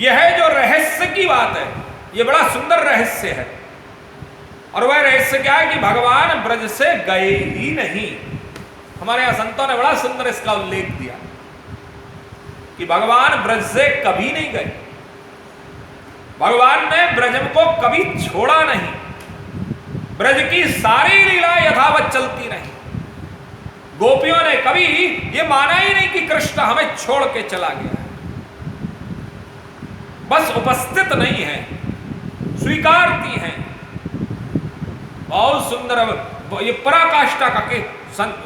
यह जो रहस्य की बात है, यह बड़ा सुंदर रहस्य है। और वह रहस्य क्या है कि भगवान ब्रज से गए ही नहीं। हमारे यहां संतों ने बड़ा सुंदर इसका उल्लेख दिया कि भगवान ब्रज से कभी नहीं गए। भगवान ने ब्रज को कभी छोड़ा नहीं। ब्रज की सारी लीला यथावत चलती रही। गोपियों ने कभी ये माना ही नहीं कि कृष्ण हमें छोड़ के चला गया, बस उपस्थित नहीं है, स्वीकारती हैं। बहुत सुंदर ये पराकाष्ठा का के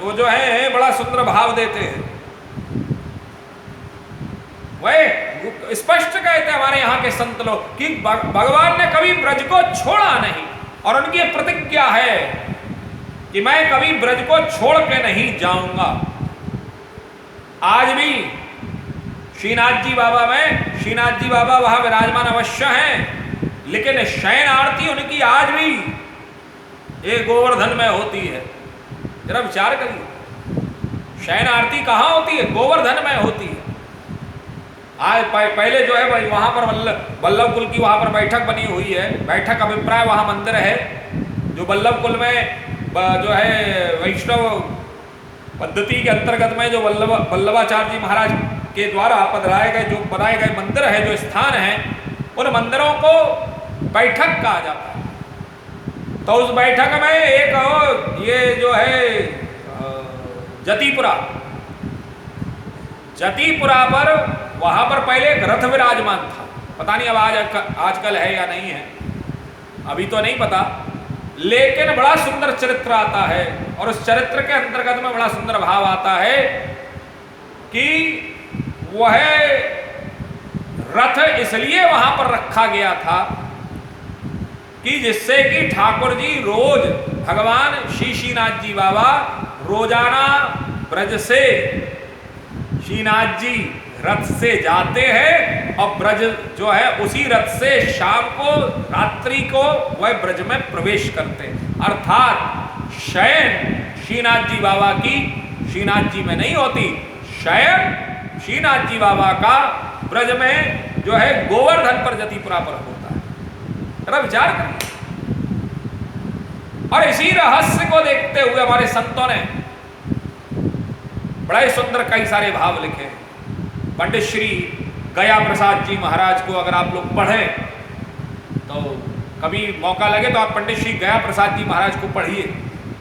वो जो है बड़ा सुंदर भाव देते हैं। वह स्पष्ट कहते हैं हमारे यहाँ के संत लोग कि भगवान ने कभी ब्रज को छोड़ा नहीं, और उनकी प्रतिज्ञा है कि मैं कभी ब्रज को छोड़ के नहीं जाऊंगा। आज भी श्रीनाथ जी बाबा में, श्रीनाथ जी बाबा वहां विराजमान अवश्य हैं, लेकिन शयन आरती उनकी आज भी ये गोवर्धन में होती है। जरा विचार करिए, शयन आरती कहाँ होती है? गोवर्धन में होती है। आज पहले जो है भाई वहां पर वल्लभ कुल की वहां पर बैठक बनी हुई है। बैठक अभिप्राय वहां मंदिर है, जो वल्लभ कुल में जो है वैष्णव पद्धति के अंतर्गत में जो वल्लभाचार्य जी महाराज के द्वारा पधराए गए जो बनाए गए मंदिर है, जो स्थान है, उन मंदिरों को बैठक कहा जाता है। तो उस बैठक में एक ये जो है जतीपुरा पर वहां पर पहले एक रथ विराजमान था। पता नहीं अब आजकल है या नहीं है, अभी तो नहीं पता, लेकिन बड़ा सुंदर चरित्र आता है। और उस चरित्र के अंतर्गत में बड़ा सुंदर भाव आता है कि वह रथ इसलिए वहां पर रखा गया था कि जिससे कि ठाकुर जी रोज, भगवान श्रीनाथ जी बाबा रोजाना ब्रज से श्रीनाथ जी रथ से जाते हैं और ब्रज जो है उसी रथ से शाम को, रात्रि को वह ब्रज में प्रवेश करते हैं। अर्थात शयन श्रीनाथ जी बाबा की श्रीनाथ जी में नहीं होती, शयन श्रीनाथ जी बाबा का ब्रज में जो है गोवर्धन पर, जतीपुरा पर होता है। जरा विचार करिए। और इसी रहस्य को देखते हुए हमारे संतों ने बड़े सुंदर कई सारे भाव लिखे हैं। पंडित श्री गया प्रसाद जी महाराज को अगर आप लोग पढ़ें, तो कभी मौका लगे तो आप पंडित श्री गया प्रसाद जी महाराज को पढ़िए।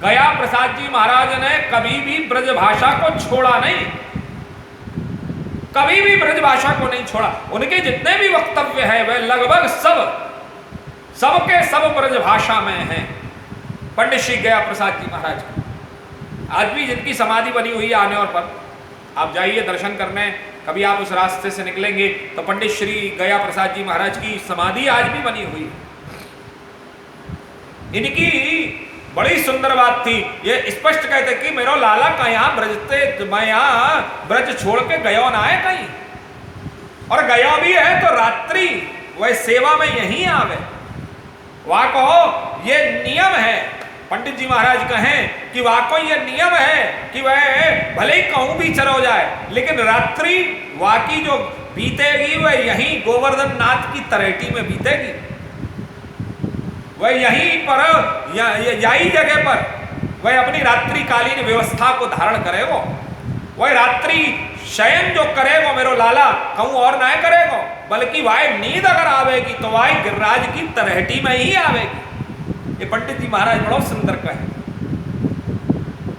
गया प्रसाद जी महाराज ने कभी भी ब्रज भाषा को छोड़ा नहीं, कभी भी ब्रज भाषा को नहीं छोड़ा। उनके जितने भी वक्तव्य हैं वह लगभग सबके सब ब्रज भाषा में हैं। पंडित श्री गया प्रसाद जी महाराज को आज भी जिनकी समाधि बनी हुई है आने और पर, आप जाइए दर्शन करने, कभी आप उस रास्ते से निकलेंगे तो पंडित श्री गया प्रसाद जी महाराज की समाधि आज भी बनी हुई है। इनकी बड़ी सुंदर बात थी, ये स्पष्ट कहते कि मेरो लाला का यहाँ ब्रजते, मैं यहाँ ब्रज छोड़ के गयो ना है कहीं, और गया भी है तो रात्रि वह सेवा में यहीं आवे। वहां कहो ये नियम है, पंडित जी महाराज कहें कि वाको ये नियम है कि वह भले ही कहूं भी चलो जाए, लेकिन रात्रि वाकी जो बीतेगी वह यहीं गोवर्धन नाथ की तरेटी में बीतेगी। वह यहीं पर यही जगह पर वह अपनी रात्रिकालीन व्यवस्था को धारण करेगो। वह रात्रि शयन जो करेगो मेरो लाला कहूं और ना करेगो, बल्कि वह नींद अगर आवेगी तो वह गिरिराज की तरेटी में ही आवेगी। ये पंडित जी महाराज बड़ा सुंदर कहे।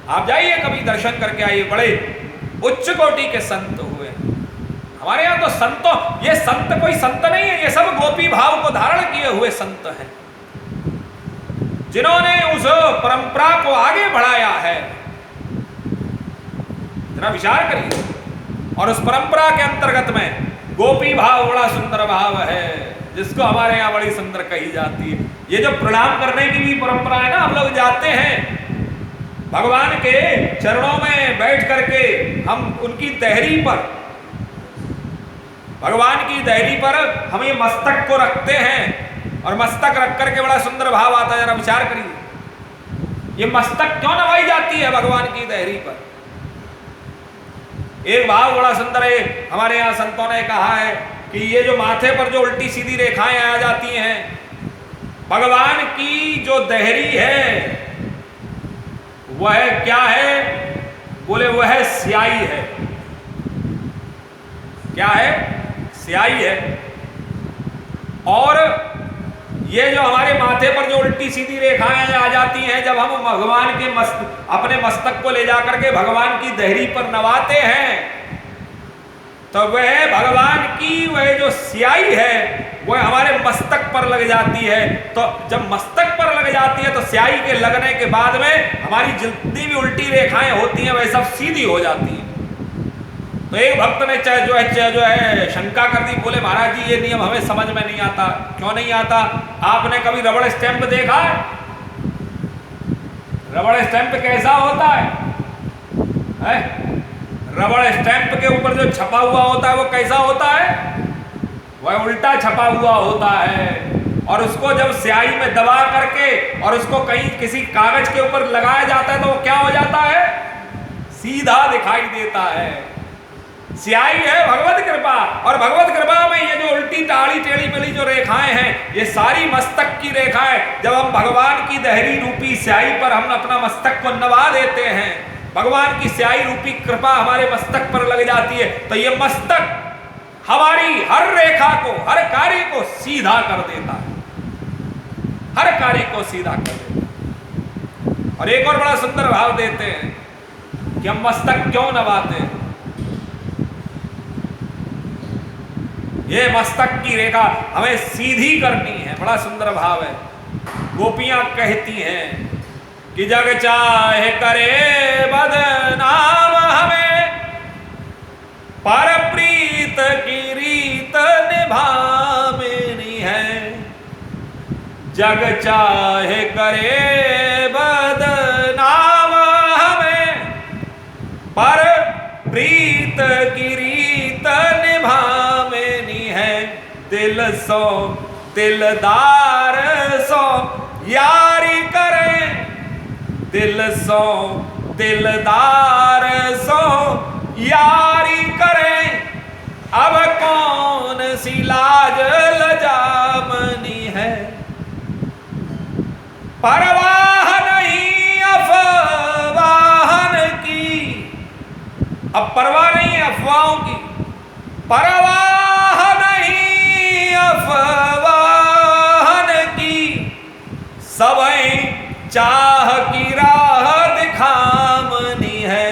आप जाइए कभी दर्शन करके आइए, बड़े उच्च कोटि के संत हुए हमारे यहाँ। तो संतों, ये संत कोई संत नहीं है, ये सब गोपी भाव को धारण किए हुए संत हैं, जिन्होंने उस परंपरा को आगे बढ़ाया है। जरा विचार करिए। और उस परंपरा के अंतर्गत में गोपी भाव बड़ा सुंदर भाव है, जिसको हमारे यहाँ बड़ी सुंदर कही जाती है। ये जो प्रणाम करने की भी परंपरा है ना, हम लोग जाते हैं भगवान के चरणों में बैठ करके, हम उनकी देहरी पर, भगवान की देहरी पर हम ये मस्तक को रखते हैं, और मस्तक रख करके बड़ा सुंदर भाव आता है। जरा विचार करिए, ये मस्तक क्यों नवाई जाती है भगवान की देहरी पर? एक भाव बड़ा सुंदर है, हमारे यहाँ संतों ने कहा है कि ये जो माथे पर जो उल्टी सीधी रेखाएं आ जाती हैं, भगवान की जो देहरी है वह क्या है? बोले वह स्याही है। क्या है? स्याही है। और ये जो हमारे माथे पर जो उल्टी सीधी रेखाएं आ जाती हैं, जब हम भगवान के अपने मस्तक को ले जाकर के भगवान की देहरी पर नवाते हैं, तो वह भगवान की वह जो स्याही है वह हमारे मस्तक पर लग जाती है। तो जब मस्तक पर लग जाती है तो स्याही के लगने के बाद में हमारी जितनी भी उल्टी रेखाएं होती हैं वह सब सीधी हो जाती हैं। तो एक भक्त ने जो है शंका कर दी, बोले महाराज जी ये नियम हमें समझ में नहीं आता। क्यों नहीं आता? आपने कभी रबड़ स्टैंप देखा है? रबड़ स्टैंप कैसा होता है? रबड़ स्टैंप के ऊपर जो छपा हुआ होता है वो कैसा होता है? वह उल्टा छपा हुआ होता है। और उसको जब स्याही में दबा करके और उसको कहीं किसी कागज के ऊपर लगाया जाता है तो वो क्या हो जाता है? सीधा दिखाई देता है। स्याही है भगवत कृपा, और भगवत कृपा में ये जो उल्टी टाड़ी टेढ़ी मेढ़ी जो रेखाएं हैं ये सारी मस्तक की रेखाएं, जब हम भगवान की देहरी रूपी स्याही पर हम अपना मस्तक को नवा देते हैं, भगवान की स्याही रूपी कृपा हमारे मस्तक पर लग जाती है, तो ये मस्तक हमारी हर रेखा को, हर कार्य को सीधा कर देता है। हर कार्य को सीधा कर देता है। और एक और बड़ा सुंदर भाव देते हैं कि हम मस्तक क्यों नवाते हैं। ये मस्तक की रेखा हमें सीधी करनी है। बड़ा सुंदर भाव है। गोपियां कहती हैं कि जग चाहे करे बदनाम हमें, पर प्रीत की रीत निभानी है। जग चाहे करे बदनाम हमें, पर प्रीत की रीत निभानी है। दिल सो दिलदार सो यारी करें, दिल सो दिलदार सो यारी करें। अब कौन सी लाज लजामनी है, परवाह नहीं अफवाहन की। अब परवाह नहीं अफवाहों की, परवाह नहीं अफवाहन की। सबई चाह की राह दिखामनी है।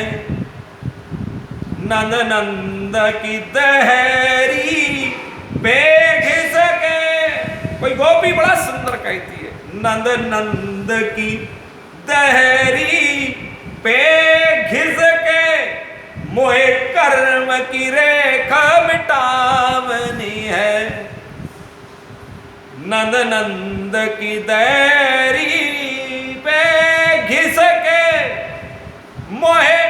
नंद नंद की देहरी पे घिस के, कोई गोपी बड़ा सुंदर कहती है, नंद नंद की देहरी पे घिस के मोहे कर्म की रेखा मिटावनी है। नंद नंद की देहरी पे घिस के मोहे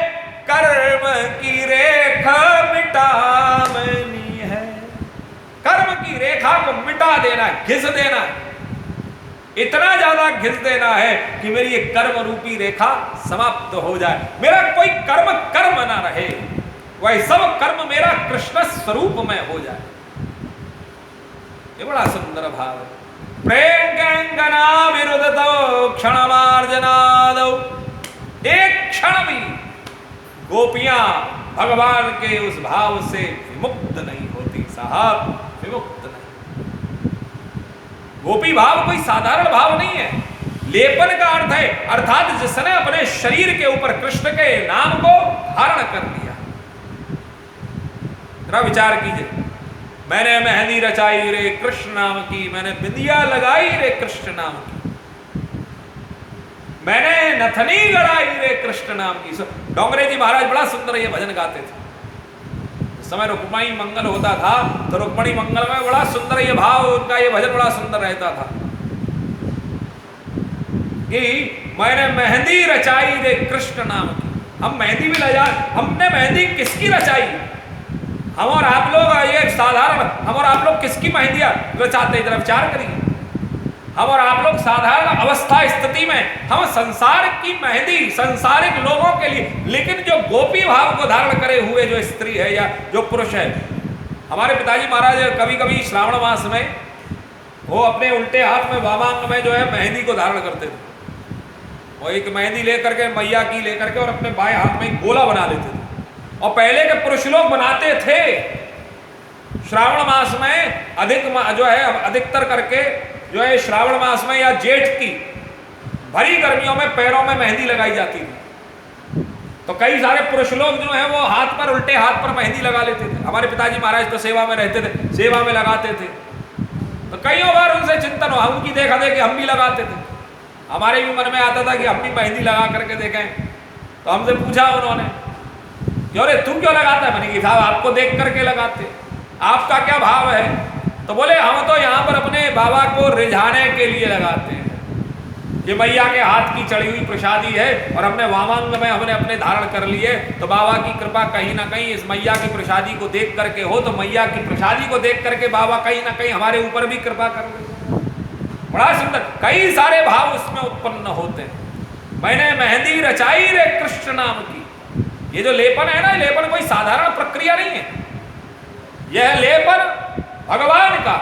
कर्म की रेखा मिटावनी है। कर्म की रेखा को मिटा देना है, घिस देना है। इतना ज्यादा घिस देना है कि मेरी ये कर्म रूपी रेखा समाप्त हो जाए, मेरा कोई कर्म कर्म ना रहे, वह सब कर्म मेरा कृष्ण स्वरूप में हो जाए। ये बड़ा सुंदर भाव है। प्रेम गंगना विरुद्धो क्षणमार्जनादो, एक क्षण भी गोपियां भगवान के उस भाव से विमुक्त नहीं होती साहब, विमुक्त नहीं। गोपी भाव कोई साधारण भाव नहीं है। लेपन का अर्थ है, अर्थात जिसने अपने शरीर के ऊपर कृष्ण के नाम को धारण कर लिया। जरा विचार कीजिए, मैंने मेहंदी रचाई रे कृष्ण नाम की, मैंने बिंदिया लगाई रे कृष्ण नाम की, मैंने नथनी गड़ाई रे कृष्ण नाम की। डोंगरे जी महाराज बड़ा सुंदर ये भजन गाते थे। उस समय रुक्मणी मंगल होता था तो रुक्मणी मंगल में बड़ा सुंदर ये भाव, उनका ये भजन बड़ा सुंदर रहता था कि मैंने मेहंदी रचाई रे कृष्ण नाम की। हम मेहंदी भी लगा, हमने मेहंदी किसकी रचाई? हम और आप लोग ये साधारण, हम और आप लोग किसकी मेहंदियां रचाते हैं? जरा विचार करिए। हम और आप लोग साधारण अवस्था स्थिति में हम संसार की मेहंदी संसारिक लोगों के लिए, लेकिन जो गोपी भाव को धारण करे हुए जो स्त्री है या जो पुरुष है, हमारे पिताजी महाराज कभी कभी श्रावण मास में वो अपने उल्टे हाथ में वामांग में जो है मेहंदी को धारण करते थे। वो एक मेहंदी लेकर के मैया की लेकर के और अपने बाएं हाथ में एक गोला बना लेते थे। और पहले के पुरुष लोग बनाते थे श्रावण मास में जो है अधिकतर करके जो है श्रावण मास में या जेठ की भरी गर्मियों में पैरों में मेहंदी लगाई जाती थी। तो कई सारे पुरुष लोग जो है वो हाथ पर उल्टे हाथ पर मेहंदी लगा लेते थे। हमारे पिताजी महाराज तो सेवा में रहते थे, सेवा में लगाते थे। तो कई बार उनसे चिंतन हुआ, उनकी देखा देखी हम भी लगाते थे। हमारे भी मन में आता था कि हम भी मेहंदी लगा करके देखें। तो हमसे पूछा उन्होंने, क्यों रे तू क्यों लगाता है? मैंने कहा साहब आपको देख करके लगाते, आपका क्या भाव है? तो बोले हम तो यहाँ पर अपने बाबा को रिझाने के लिए लगाते हैं। ये मैया के हाथ की चढ़ी हुई प्रसादी है और हमने वामांग में हमने अपने धारण कर लिए, तो बाबा की कृपा कहीं ना कहीं इस मैया की प्रसादी को देख करके हो, तो मैया की प्रसादी को देख करके बाबा कहीं ना कहीं हमारे ऊपर भी कृपा कर ले। बड़ा सुंदर कई सारे भाव उसमें उत्पन्न होते हैं। मैंने मेहंदी रचाई रे कृष्ण नाम की। ये जो लेपन है ना, लेपन कोई साधारण प्रक्रिया नहीं है। यह लेपन भगवान का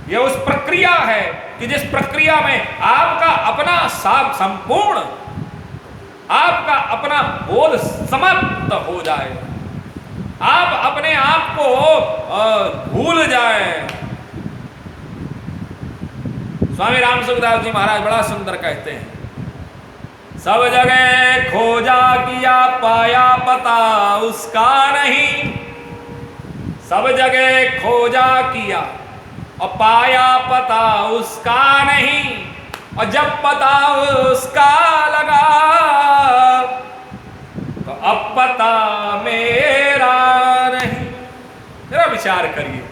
यह उस प्रक्रिया है कि जिस प्रक्रिया में आपका अपना संपूर्ण आपका अपना बोध समाप्त हो जाए, आप अपने आप को भूल जाए। स्वामी राम सुखदास जी महाराज बड़ा सुंदर कहते हैं, सब जगह खोजा किया पाया पता उसका नहीं। सब जगह खोजा किया और पाया पता उसका नहीं, और जब पता उसका लगा तो अब पता मेरा नहीं। जरा विचार करिए,